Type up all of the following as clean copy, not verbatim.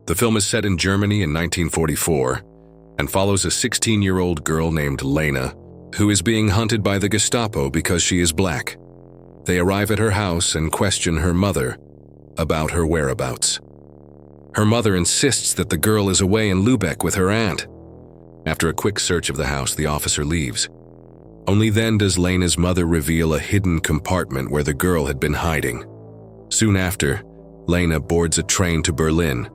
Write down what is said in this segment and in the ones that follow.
The film is set in Germany in 1944 and follows a 16-year-old girl named Lena, who is being hunted by the Gestapo because she is black. They arrive at her house and question her mother about her whereabouts. Her mother insists that the girl is away in Lübeck with her aunt. After a quick search of the house, the officer leaves. Only then does Lena's mother reveal a hidden compartment where the girl had been hiding. Soon after, Lena boards a train to Berlin,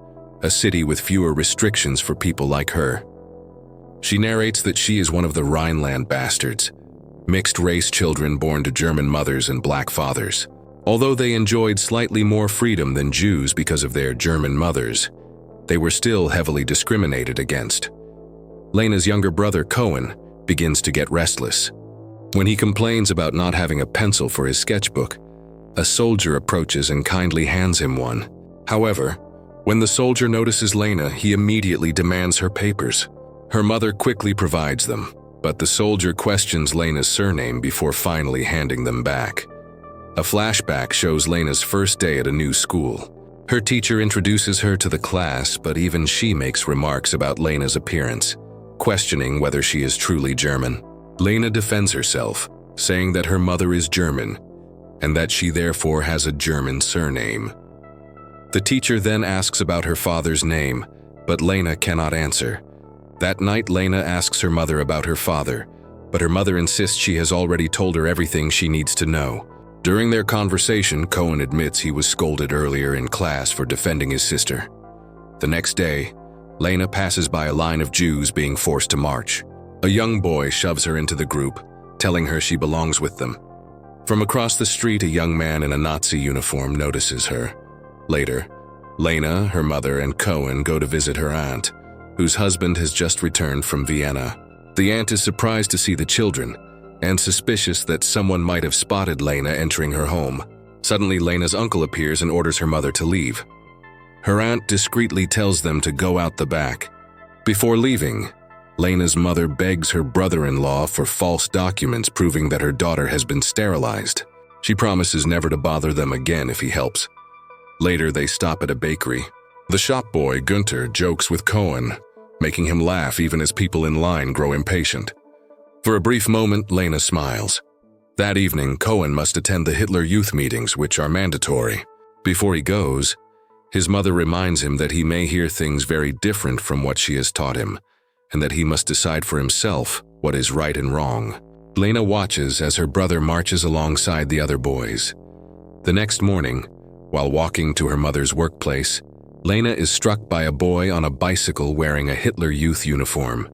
a city with fewer restrictions for people like her. She narrates that she is one of the Rhineland bastards, mixed-race children born to German mothers and black fathers. Although they enjoyed slightly more freedom than Jews because of their German mothers, they were still heavily discriminated against. Lena's younger brother, Cohen, begins to get restless. When he complains about not having a pencil for his sketchbook, a soldier approaches and kindly hands him one. However, when the soldier notices Lena, he immediately demands her papers. Her mother quickly provides them, but the soldier questions Lena's surname before finally handing them back. A flashback shows Lena's first day at a new school. Her teacher introduces her to the class, but even she makes remarks about Lena's appearance, questioning whether she is truly German. Lena defends herself, saying that her mother is German, and that she therefore has a German surname. The teacher then asks about her father's name, but Lena cannot answer. That night, Lena asks her mother about her father, but her mother insists she has already told her everything she needs to know. During their conversation, Cohen admits he was scolded earlier in class for defending his sister. The next day, Lena passes by a line of Jews being forced to march. A young boy shoves her into the group, telling her she belongs with them. From across the street, a young man in a Nazi uniform notices her. Later, Lena, her mother, and Cohen go to visit her aunt, whose husband has just returned from Vienna. The aunt is surprised to see the children and suspicious that someone might have spotted Lena entering her home. Suddenly, Lena's uncle appears and orders her mother to leave. Her aunt discreetly tells them to go out the back. Before leaving, Lena's mother begs her brother-in-law for false documents proving that her daughter has been sterilized. She promises never to bother them again if he helps. Later, they stop at a bakery. The shop boy, Günther, jokes with Cohen, making him laugh even as people in line grow impatient. For a brief moment, Lena smiles. That evening, Cohen must attend the Hitler Youth meetings, which are mandatory. Before he goes, his mother reminds him that he may hear things very different from what she has taught him, and that he must decide for himself what is right and wrong. Lena watches as her brother marches alongside the other boys. The next morning, while walking to her mother's workplace, Lena is struck by a boy on a bicycle wearing a Hitler Youth uniform.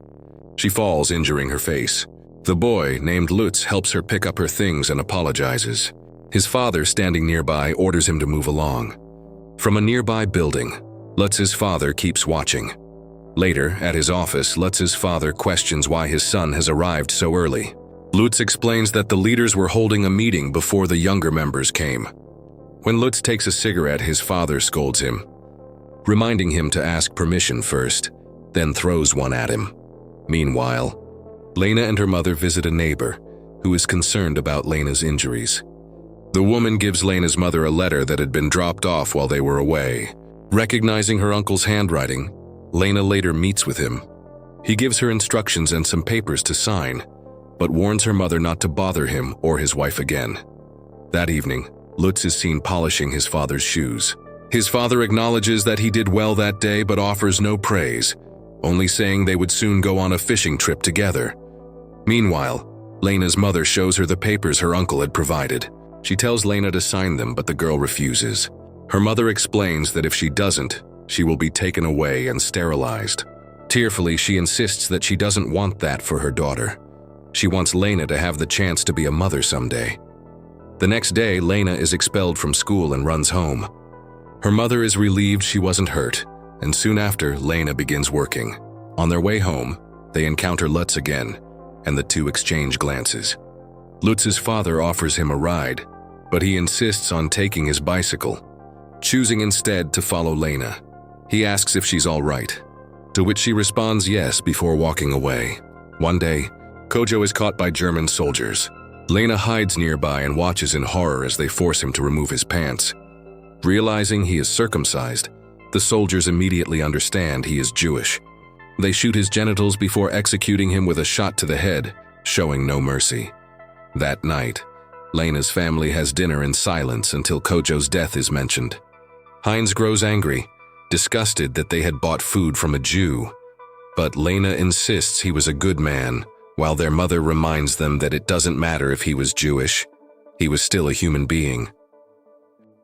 She falls, injuring her face. The boy, named Lutz, helps her pick up her things and apologizes. His father, standing nearby, orders him to move along. From a nearby building, Lutz's father keeps watching. Later, at his office, Lutz's father questions why his son has arrived so early. Lutz explains that the leaders were holding a meeting before the younger members came. When Lutz takes a cigarette, his father scolds him, reminding him to ask permission first, then throws one at him. Meanwhile, Lena and her mother visit a neighbor who is concerned about Lena's injuries. The woman gives Lena's mother a letter that had been dropped off while they were away. Recognizing her uncle's handwriting, Lena later meets with him. He gives her instructions and some papers to sign, but warns her mother not to bother him or his wife again. That evening, Lutz is seen polishing his father's shoes. His father acknowledges that he did well that day but offers no praise, only saying they would soon go on a fishing trip together. Meanwhile, Lena's mother shows her the papers her uncle had provided. She tells Lena to sign them, but the girl refuses. Her mother explains that if she doesn't, she will be taken away and sterilized. Tearfully, she insists that she doesn't want that for her daughter. She wants Lena to have the chance to be a mother someday. The next day, Lena is expelled from school and runs home. Her mother is relieved she wasn't hurt, and soon after, Lena begins working. On their way home, they encounter Lutz again, and the two exchange glances. Lutz's father offers him a ride, but he insists on taking his bicycle, choosing instead to follow Lena. He asks if she's all right, to which she responds yes before walking away. One day, Kojo is caught by German soldiers. Lena hides nearby and watches in horror as they force him to remove his pants. Realizing he is circumcised, The soldiers immediately understand he is Jewish. They shoot his genitals before executing him with a shot to the head, showing no mercy. That night, Lena's family has dinner in silence until Kojo's death is mentioned. Heinz grows angry, disgusted that they had bought food from a Jew. But Lena insists he was a good man, while their mother reminds them that it doesn't matter if he was Jewish. He was still a human being.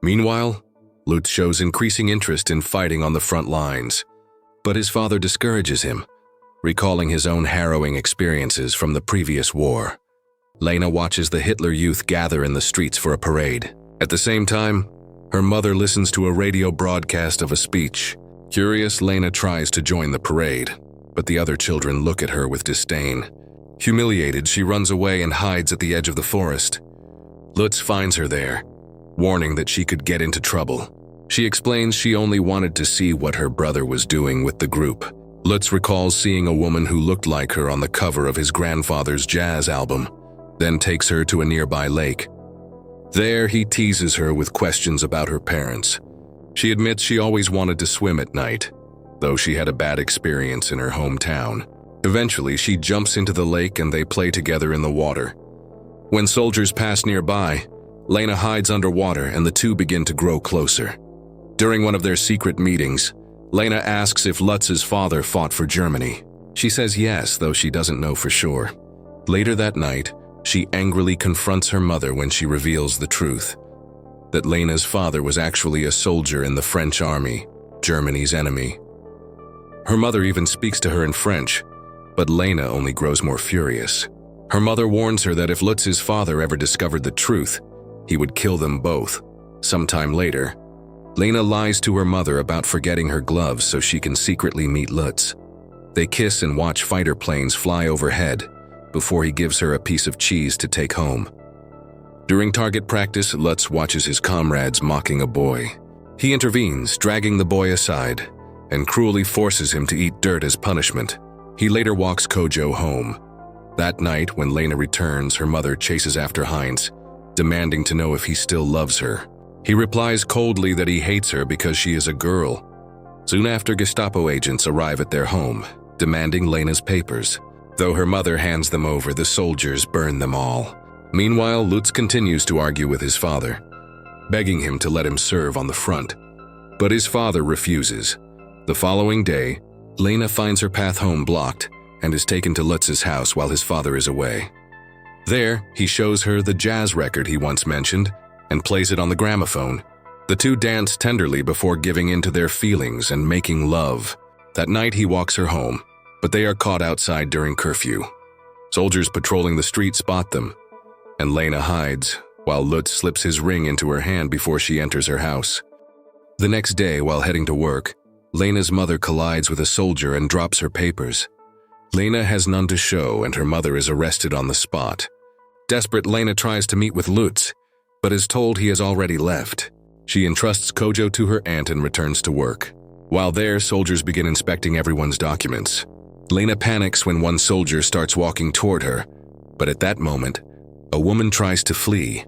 Meanwhile, Lutz shows increasing interest in fighting on the front lines, but his father discourages him, recalling his own harrowing experiences from the previous war. Lena watches the Hitler Youth gather in the streets for a parade. At the same time, her mother listens to a radio broadcast of a speech. Curious, Lena tries to join the parade, but the other children look at her with disdain. Humiliated, she runs away and hides at the edge of the forest. Lutz finds her there, warning that she could get into trouble. She explains she only wanted to see what her brother was doing with the group. Lutz recalls seeing a woman who looked like her on the cover of his grandfather's jazz album, then takes her to a nearby lake. There, he teases her with questions about her parents. She admits she always wanted to swim at night, though she had a bad experience in her hometown. Eventually, she jumps into the lake and they play together in the water. When soldiers pass nearby, Lena hides underwater and the two begin to grow closer. During one of their secret meetings, Lena asks if Lutz's father fought for Germany. She says yes, though she doesn't know for sure. Later that night, she angrily confronts her mother when she reveals the truth, that Lena's father was actually a soldier in the French army, Germany's enemy. Her mother even speaks to her in French, but Lena only grows more furious. Her mother warns her that if Lutz's father ever discovered the truth, he would kill them both. Sometime later, Lena lies to her mother about forgetting her gloves so she can secretly meet Lutz. They kiss and watch fighter planes fly overhead before he gives her a piece of cheese to take home. During target practice, Lutz watches his comrades mocking a boy. He intervenes, dragging the boy aside, and cruelly forces him to eat dirt as punishment. He later walks Kojo home. That night, when Lena returns, her mother chases after Heinz, demanding to know if he still loves her. He replies coldly that he hates her because she is a girl. Soon after, Gestapo agents arrive at their home, demanding Lena's papers. Though her mother hands them over, the soldiers burn them all. Meanwhile, Lutz continues to argue with his father, begging him to let him serve on the front. But his father refuses. The following day, Lena finds her path home blocked and is taken to Lutz's house while his father is away. There, he shows her the jazz record he once mentioned and plays it on the gramophone. The two dance tenderly before giving in to their feelings and making love. That night, he walks her home, but they are caught outside during curfew. Soldiers patrolling the street spot them, and Lena hides, while Lutz slips his ring into her hand before she enters her house. The next day, while heading to work, Lena's mother collides with a soldier and drops her papers. Lena has none to show, and her mother is arrested on the spot. Desperate, Lena tries to meet with Lutz, but is told he has already left. She entrusts Kojo to her aunt and returns to work. While there, soldiers begin inspecting everyone's documents. Lena panics when one soldier starts walking toward her, but at that moment, a woman tries to flee.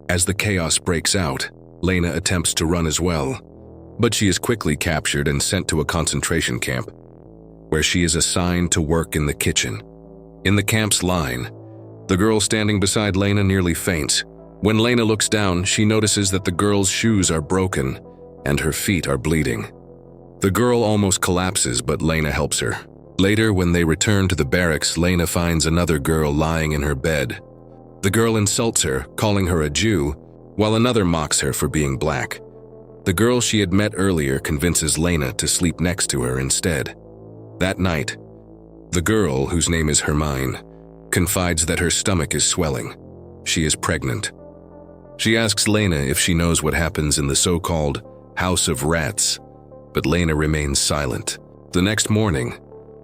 As the chaos breaks out, Lena attempts to run as well, but she is quickly captured and sent to a concentration camp, where she is assigned to work in the kitchen. In the camp's line, the girl standing beside Lena nearly faints. When Lena looks down, she notices that the girl's shoes are broken and her feet are bleeding. The girl almost collapses, but Lena helps her. Later, when they return to the barracks, Lena finds another girl lying in her bed. The girl insults her, calling her a Jew, while another mocks her for being black. The girl she had met earlier convinces Lena to sleep next to her instead. That night, the girl, whose name is Hermine, confides that her stomach is swelling. She is pregnant. She asks Lena if she knows what happens in the so-called House of Rats, but Lena remains silent. The next morning,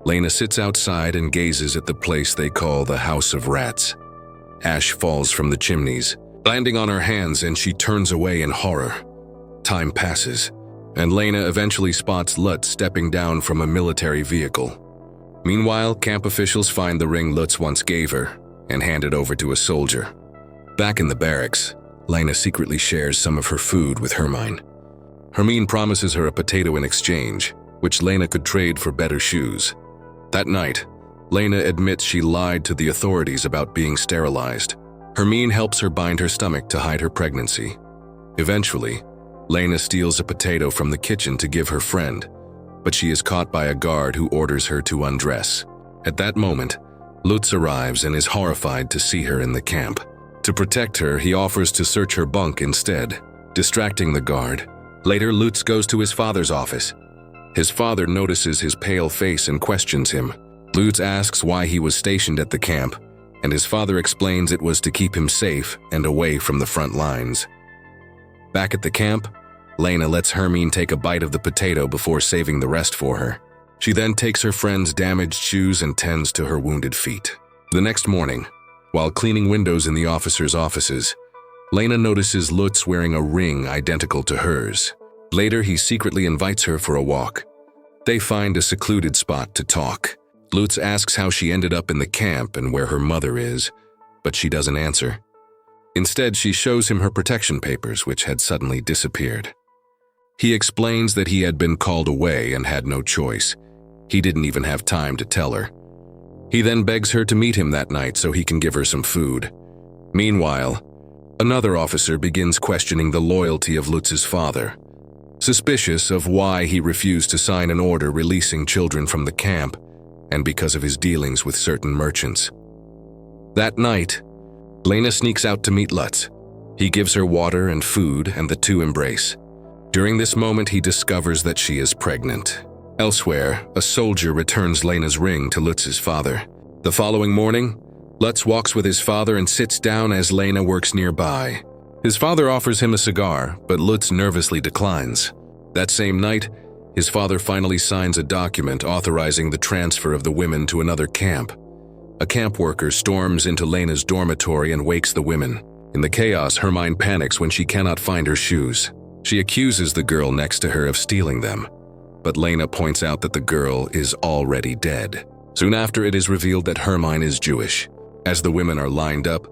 Lena sits outside and gazes at the place they call the House of Rats. Ash falls from the chimneys, landing on her hands, and she turns away in horror. Time passes, and Lena eventually spots Lutz stepping down from a military vehicle. Meanwhile, camp officials find the ring Lutz once gave her and hand it over to a soldier. Back in the barracks, Lena secretly shares some of her food with Hermine. Hermine promises her a potato in exchange, which Lena could trade for better shoes. That night, Lena admits she lied to the authorities about being sterilized. Hermine helps her bind her stomach to hide her pregnancy. Eventually, Lena steals a potato from the kitchen to give her friend, but she is caught by a guard who orders her to undress. At that moment, Lutz arrives and is horrified to see her in the camp. To protect her, he offers to search her bunk instead, distracting the guard. Later, Lutz goes to his father's office. His father notices his pale face and questions him. Lutz asks why he was stationed at the camp, and his father explains it was to keep him safe and away from the front lines. Back at the camp, Lena lets Hermine take a bite of the potato before saving the rest for her. She then takes her friend's damaged shoes and tends to her wounded feet. The next morning, while cleaning windows in the officers' offices, Lena notices Lutz wearing a ring identical to hers. Later, he secretly invites her for a walk. They find a secluded spot to talk. Lutz asks how she ended up in the camp and where her mother is, but she doesn't answer. Instead, she shows him her protection papers, which had suddenly disappeared. He explains that he had been called away and had no choice. He didn't even have time to tell her. He then begs her to meet him that night so he can give her some food. Meanwhile, another officer begins questioning the loyalty of Lutz's father, suspicious of why he refused to sign an order releasing children from the camp, and because of his dealings with certain merchants. That night, Lena sneaks out to meet Lutz. He gives her water and food, and the two embrace. During this moment, he discovers that she is pregnant. Elsewhere, a soldier returns Lena's ring to Lutz's father. The following morning, Lutz walks with his father and sits down as Lena works nearby. His father offers him a cigar, but Lutz nervously declines. That same night, his father finally signs a document authorizing the transfer of the women to another camp. A camp worker storms into Lena's dormitory and wakes the women. In the chaos, Hermine panics when she cannot find her shoes. She accuses the girl next to her of stealing them, but Lena points out that the girl is already dead. Soon after, it is revealed that Hermine is Jewish. As the women are lined up,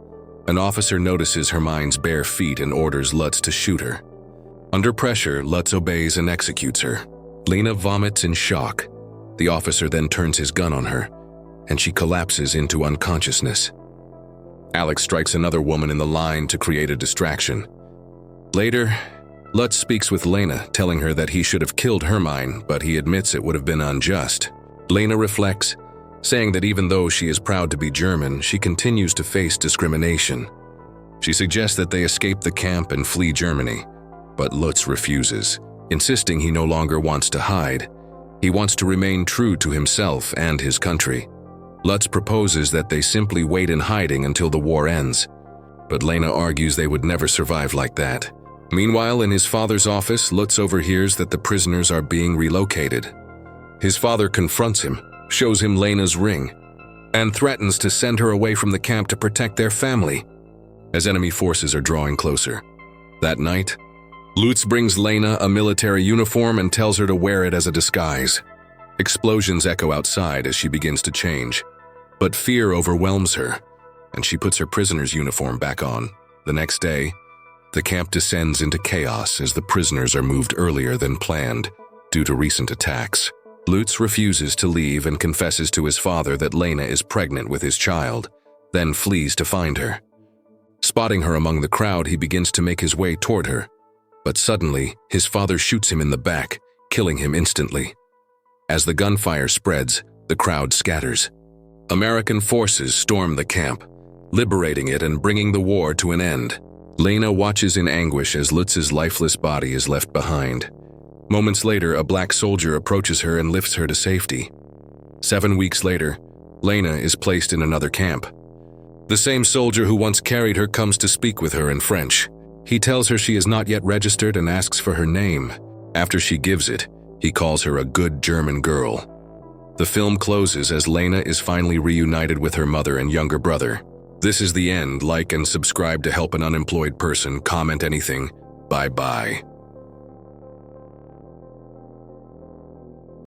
an officer notices Hermine's bare feet and orders Lutz to shoot her. Under pressure, Lutz obeys and executes her. Lena vomits in shock. The officer then turns his gun on her, and she collapses into unconsciousness. Alex strikes another woman in the line to create a distraction. Later, Lutz speaks with Lena, telling her that he should have killed Hermine, but he admits it would have been unjust. Lena reflects, saying that even though she is proud to be German, she continues to face discrimination. She suggests that they escape the camp and flee Germany, but Lutz refuses, insisting he no longer wants to hide. He wants to remain true to himself and his country. Lutz proposes that they simply wait in hiding until the war ends, but Lena argues they would never survive like that. Meanwhile, in his father's office, Lutz overhears that the prisoners are being relocated. His father confronts him, shows him Lena's ring, and threatens to send her away from the camp to protect their family, as enemy forces are drawing closer. That night, Lutz brings Lena a military uniform and tells her to wear it as a disguise. Explosions echo outside as she begins to change, but fear overwhelms her, and she puts her prisoner's uniform back on. The next day, the camp descends into chaos as the prisoners are moved earlier than planned due to recent attacks. Lutz refuses to leave and confesses to his father that Lena is pregnant with his child, then flees to find her. Spotting her among the crowd, he begins to make his way toward her, but suddenly, his father shoots him in the back, killing him instantly. As the gunfire spreads, the crowd scatters. American forces storm the camp, liberating it and bringing the war to an end. Lena watches in anguish as Lutz's lifeless body is left behind. Moments later, a black soldier approaches her and lifts her to safety. 7 weeks later, Lena is placed in another camp. The same soldier who once carried her comes to speak with her in French. He tells her she is not yet registered and asks for her name. After she gives it, he calls her a good German girl. The film closes as Lena is finally reunited with her mother and younger brother. This is the end. Like and subscribe to help an unemployed person. Comment anything. Bye-bye.